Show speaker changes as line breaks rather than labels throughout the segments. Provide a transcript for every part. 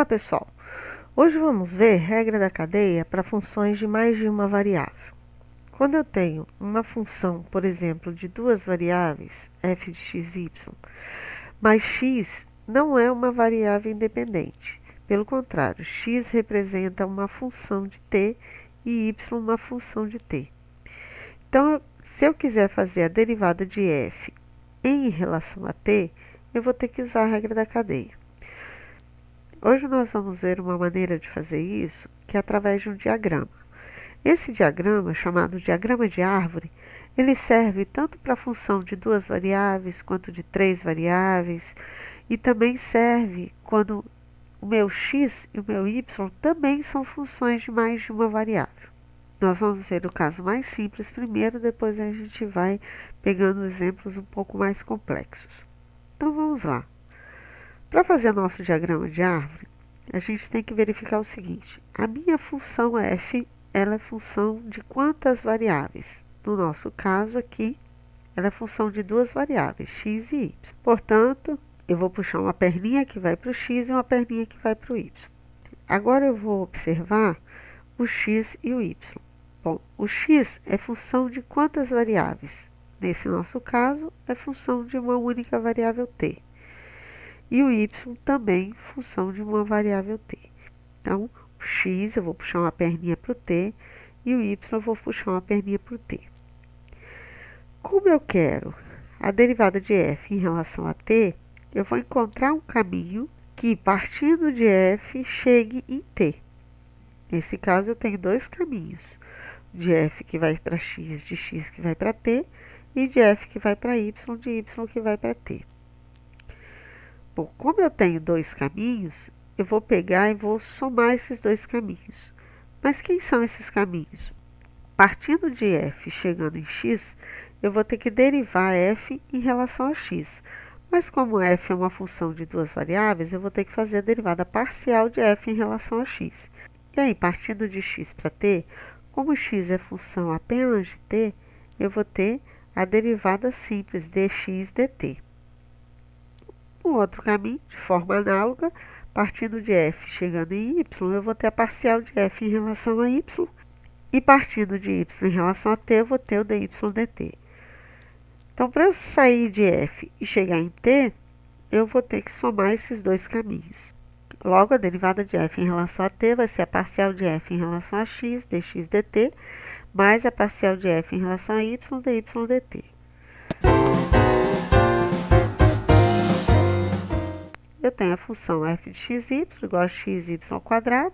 Olá pessoal, hoje vamos ver regra da cadeia para funções de mais de uma variável. Quando eu tenho uma função, por exemplo, de duas variáveis, f de x e y, mas x não é uma variável independente. Pelo contrário, x representa uma função de t e y uma função de t. Então, se eu quiser fazer a derivada de f em relação a t, eu vou ter que usar a regra da cadeia. Hoje nós vamos ver uma maneira de fazer isso, que é através de um diagrama. Esse diagrama, chamado diagrama de árvore, ele serve tanto para a função de duas variáveis quanto de três variáveis, e também serve quando o meu x e o meu y também são funções de mais de uma variável. Nós vamos ver o caso mais simples primeiro, depois a gente vai pegando exemplos um pouco mais complexos. Então vamos lá. Para fazer nosso diagrama de árvore, a gente tem que verificar o seguinte: a minha função f, ela é função de quantas variáveis? No nosso caso aqui, ela é função de duas variáveis, x e y. Portanto, eu vou puxar uma perninha que vai para o x e uma perninha que vai para o y. Agora eu vou observar o x e o y. Bom, o x é função de quantas variáveis? Nesse nosso caso, é função de uma única variável t. E o y também função de uma variável t. Então, o x eu vou puxar uma perninha para o t e o y eu vou puxar uma perninha para o t. Como eu quero a derivada de f em relação a t, eu vou encontrar um caminho que, partindo de f, chegue em t. Nesse caso, eu tenho dois caminhos, de f que vai para x, de x que vai para t, e de f que vai para y, de y que vai para t. Bom, como eu tenho dois caminhos, eu vou pegar e vou somar esses dois caminhos. Mas quem são esses caminhos? Partindo de f chegando em x, eu vou ter que derivar f em relação a x. Mas como f é uma função de duas variáveis, eu vou ter que fazer a derivada parcial de f em relação a x. E aí, partindo de x para t, como x é função apenas de t, eu vou ter a derivada simples dx dt. Um outro caminho, de forma análoga, partindo de f chegando em y, eu vou ter a parcial de f em relação a y, e partindo de y em relação a t, eu vou ter o dy dt. Então, para eu sair de f e chegar em t, eu vou ter que somar esses dois caminhos. Logo, a derivada de f em relação a t vai ser a parcial de f em relação a x, dx dt, mais a parcial de f em relação a y, dy dt. Eu tenho a função f de xy igual a xy ao quadrado,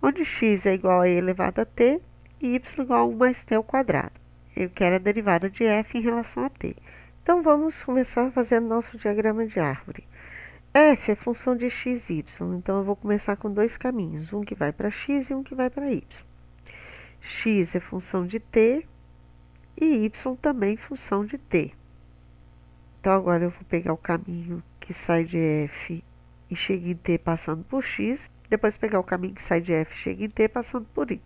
onde x é igual a e elevado a t e y igual a 1 mais t ao quadrado. Eu quero a derivada de f em relação a t. Então, vamos começar fazendo nosso diagrama de árvore. F é função de x e y, então eu vou começar com dois caminhos, um que vai para x e um que vai para y. X é função de t e y também função de t. Então, agora eu vou pegar o caminho que sai de f e chega em t passando por x, depois pegar o caminho que sai de f e chega em t passando por y.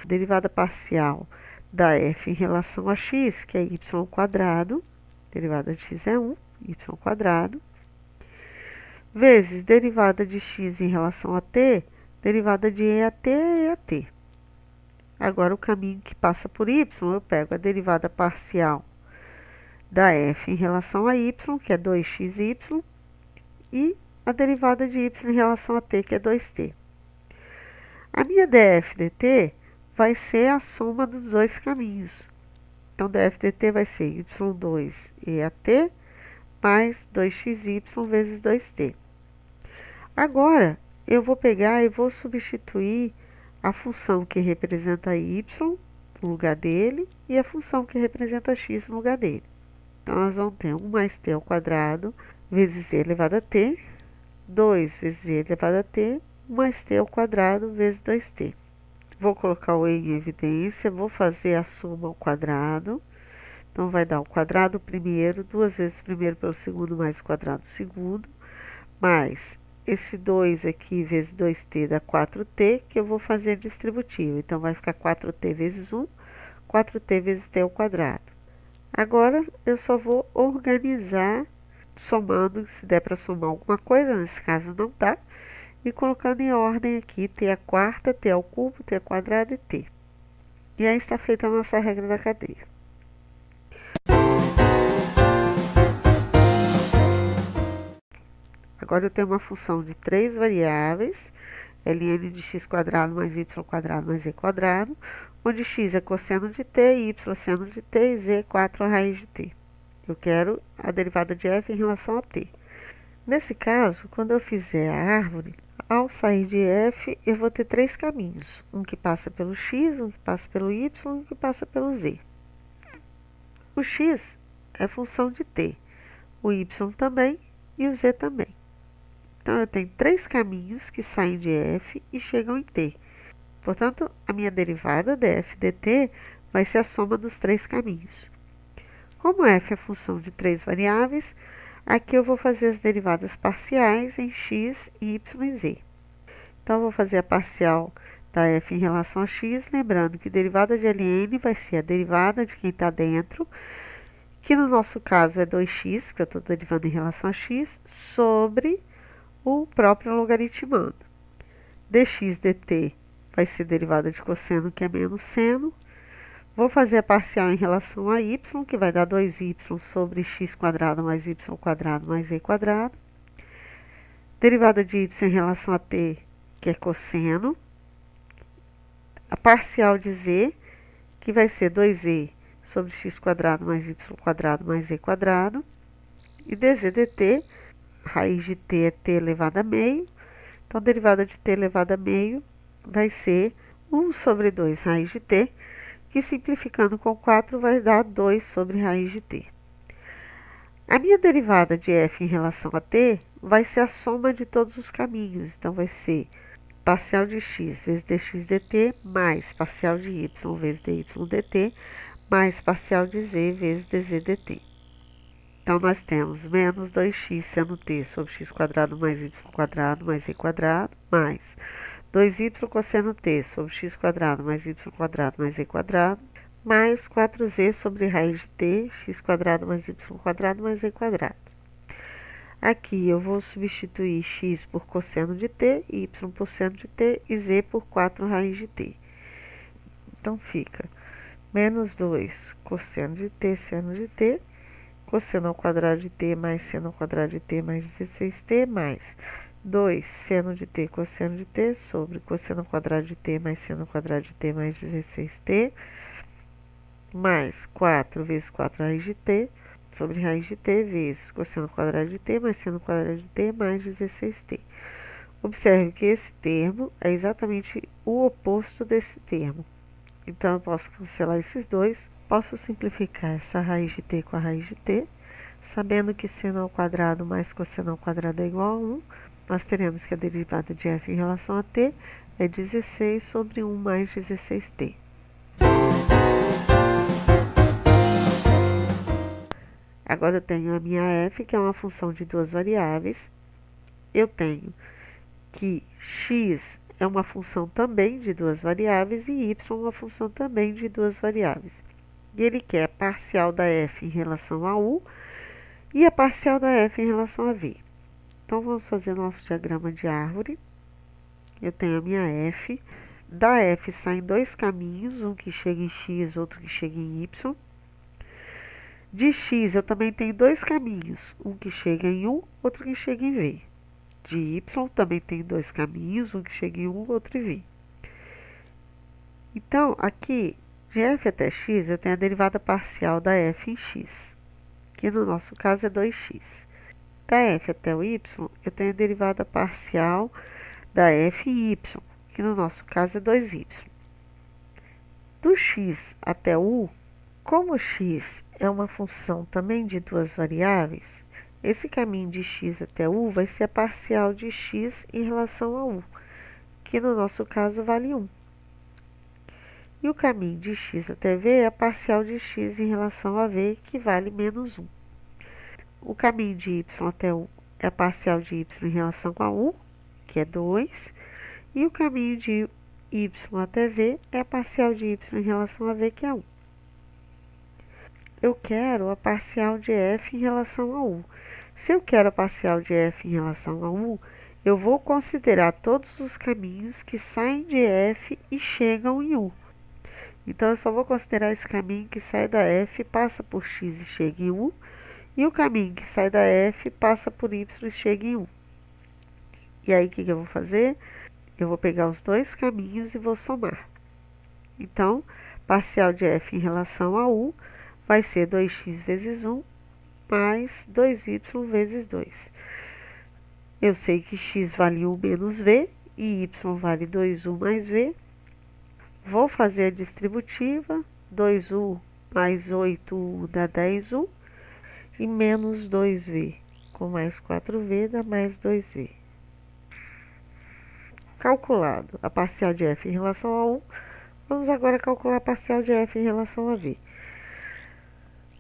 Derivada parcial da f em relação a x, que é y ao quadrado, derivada de x é 1, y ao quadrado, vezes derivada de x em relação a t, derivada de e a t é e a t. Agora, o caminho que passa por y, eu pego a derivada parcial da f em relação a y, que é 2xy, e a derivada de y em relação a t, que é 2t. A minha df dt vai ser a soma dos dois caminhos. Então, df dt vai ser y2 e a t mais 2xy vezes 2t. Agora, eu vou pegar e vou substituir a função que representa y no lugar dele e a função que representa x no lugar dele. Então, nós vamos ter 1 mais t ao quadrado vezes e elevado a t, 2 vezes e elevado a t, 1 mais t ao quadrado vezes 2t. Vou colocar o e em evidência, vou fazer a soma ao quadrado. Então, vai dar o quadrado primeiro, 2 vezes o primeiro pelo segundo, mais o quadrado do segundo, mais esse 2 aqui vezes 2t dá 4t, que eu vou fazer distributivo. Então, vai ficar 4t vezes 1, 4t vezes t ao quadrado. Agora, eu só vou organizar, somando, se der para somar alguma coisa, nesse caso não dá. e colocando em ordem aqui t à quarta, t ao cubo, t ao quadrado e t. E aí está feita a nossa regra da cadeia. Agora eu tenho uma função de 3 variáveis, ln de x² mais y² mais z², onde x é cosseno de t, y seno de t e z é 4 raiz de t. Eu quero a derivada de f em relação a t. Nesse caso, quando eu fizer a árvore, ao sair de f, eu vou ter 3 caminhos. Um que passa pelo x, um que passa pelo y e um que passa pelo z. O x é função de t, o y também e o z também. Então, eu tenho 3 caminhos que saem de f e chegam em t. Portanto, a minha derivada df dt vai ser a soma dos 3 caminhos. Como f é função de 3 variáveis, aqui eu vou fazer as derivadas parciais em x, y e z. Então, eu vou fazer a parcial da f em relação a x, lembrando que derivada de ln vai ser a derivada de quem está dentro, que no nosso caso é 2x, porque eu estou derivando em relação a x, sobre o próprio logaritmando. dx dt vai ser derivada de cosseno, que é menos seno. Vou fazer a parcial em relação a y, que vai dar 2y sobre x² mais y² mais z². Derivada de y em relação a t, que é cosseno. A parcial de z, que vai ser 2z sobre x² mais y² mais z². E dz dt, raiz de t é t elevado a meio. Então, a derivada de t elevado a meio vai ser 1 sobre 2 raiz de t, que simplificando com 4 vai dar 2 sobre raiz de t. A minha derivada de f em relação a t vai ser a soma de todos os caminhos. Então, vai ser parcial de x vezes dx dt, mais parcial de y vezes dy dt, mais parcial de z vezes dz dt. Então, nós temos menos 2x seno t sobre x² mais y² mais z², mais 2y cosseno t sobre x² mais y² mais z², mais 4z sobre raiz de t, x² mais y² mais z². Aqui eu vou substituir x por cosseno de t, y por seno de t e z por 4 raiz de t. Então, fica menos 2 cosseno de t, seno de t, cosseno ao quadrado de t mais seno ao quadrado de t mais 16t, mais 2 seno de t cosseno de t sobre cosseno ao quadrado de t mais seno ao quadrado de t mais 16t, mais 4 vezes 4 raiz de t sobre raiz de t vezes cosseno ao quadrado de t mais seno ao quadrado de t mais 16t. Observe que esse termo é exatamente o oposto desse termo. Então, eu posso cancelar esses dois. Posso simplificar essa raiz de t com a raiz de t, sabendo que seno ao quadrado mais cosseno ao quadrado é igual a 1. Nós teremos que a derivada de f em relação a t é 16 sobre 1 mais 16t. Agora eu tenho a minha f, que é uma função de 2 variáveis. Eu tenho que x é uma função também de 2 variáveis e y é uma função também de 2 variáveis. E ele quer a parcial da f em relação a u e a parcial da f em relação a v. Então, vamos fazer nosso diagrama de árvore. Eu tenho a minha f. Da f saem 2 caminhos, um que chega em x, outro que chega em y. De x, eu também tenho 2 caminhos, um que chega em 1, outro que chega em v. De y, também tenho 2 caminhos, um que chega em 1, outro em v. Então, aqui, de f até x, eu tenho a derivada parcial da f em x, que no nosso caso é 2x. Da f até o y, eu tenho a derivada parcial da f em y, que no nosso caso é 2y. Do x até o u, como x é uma função também de 2 variáveis, esse caminho de x até u vai ser a parcial de x em relação a u, que no nosso caso vale 1. E o caminho de x até v é a parcial de x em relação a v, que vale menos 1. O caminho de y até u é a parcial de y em relação a u, que é 2. E o caminho de y até v é a parcial de y em relação a v, que é 1. Eu quero a parcial de f em relação a u. Se eu quero a parcial de f em relação a u, eu vou considerar todos os caminhos que saem de F e chegam em U. Então, eu só vou considerar esse caminho que sai da F, passa por X e chega em U, e o caminho que sai da F, passa por Y e chega em U. E aí, o que eu vou fazer? Eu vou pegar os dois caminhos e vou somar. Então, parcial de F em relação a U vai ser 2x vezes 1 mais 2y vezes 2. Eu sei que x vale 1 menos v e y vale 2u mais v. Vou fazer a distributiva, 2u mais 8u dá 10u, e menos 2v com mais 4v dá mais 2v. Calculado a parcial de f em relação a 1, vamos agora calcular a parcial de f em relação a v.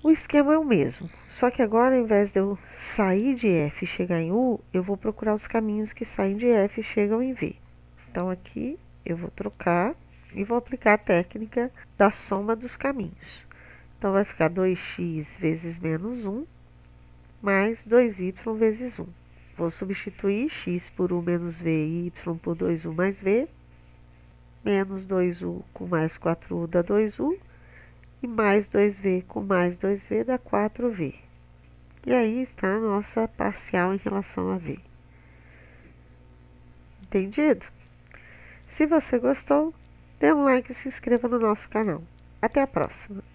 O esquema é o mesmo, só que agora, ao invés de eu sair de f e chegar em u, eu vou procurar os caminhos que saem de f e chegam em v. Então, aqui eu vou trocar e vou aplicar a técnica da soma dos caminhos. Então, vai ficar 2x vezes menos 1, mais 2y vezes 1. Vou substituir x por 1 menos v e y por 2u mais v. Menos 2u com mais 4u dá 2u. E mais 2v com mais 2v dá 4v. E aí está a nossa parcial em relação a v. Entendido? Se você gostou, dê um like e se inscreva no nosso canal. Até a próxima!